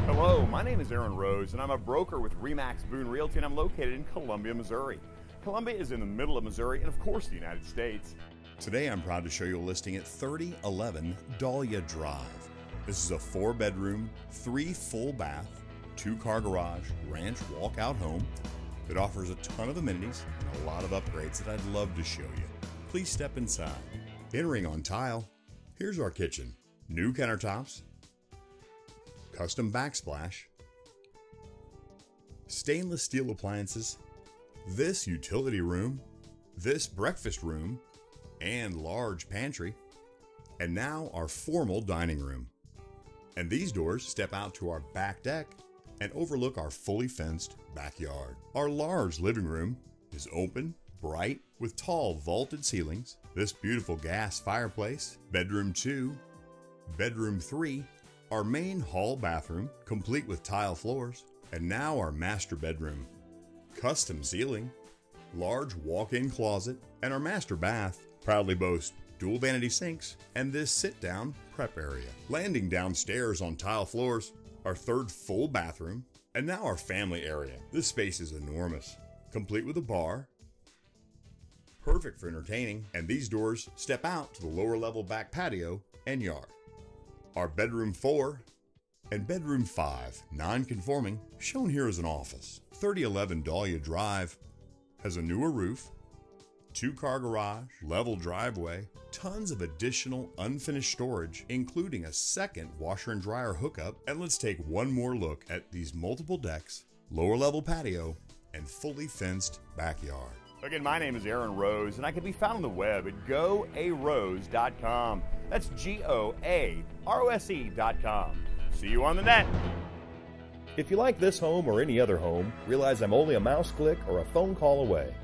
Hello, my name is Aaron Rose, and I'm a broker with RE/MAX Boone Realty, and I'm located in Columbia, Missouri. Columbia is in the middle of Missouri and, of course, the United States. Today I'm proud to show you a listing at 3011 Dahlia Drive. This is a 4-bedroom, 3 full bath, 2-car garage, ranch walkout home that offers a ton of amenities and a lot of upgrades that I'd love to show you. Please step inside. Entering on tile, here's our kitchen. New countertops, custom backsplash, stainless steel appliances, this utility room, this breakfast room, and large pantry, and now our formal dining room. And these doors step out to our back deck and overlook our fully fenced backyard. Our large living room is open, bright, with tall vaulted ceilings, this beautiful gas fireplace, bedroom 2, bedroom 3, our main hall bathroom, complete with tile floors, and now our master bedroom. Custom ceiling, large walk-in closet, and our master bath proudly boasts dual vanity sinks and this sit-down prep area. Landing downstairs on tile floors, our 3rd full bathroom, and now our family area. This space is enormous, complete with a bar, perfect for entertaining, and these doors step out to the lower level back patio and yard. Our bedroom 4 and bedroom 5, non-conforming, shown here as an office. 3011 Dahlia Drive has a newer roof, 2-car garage, level driveway, tons of additional unfinished storage, including a 2nd washer and dryer hookup. And let's take one more look at these multiple decks, lower level patio, and fully fenced backyard. Again, my name is Aaron Rose, and I can be found on the web at goarose.com. That's GOAROSE.com. See you on the net. If you like this home or any other home, realize I'm only a mouse click or a phone call away.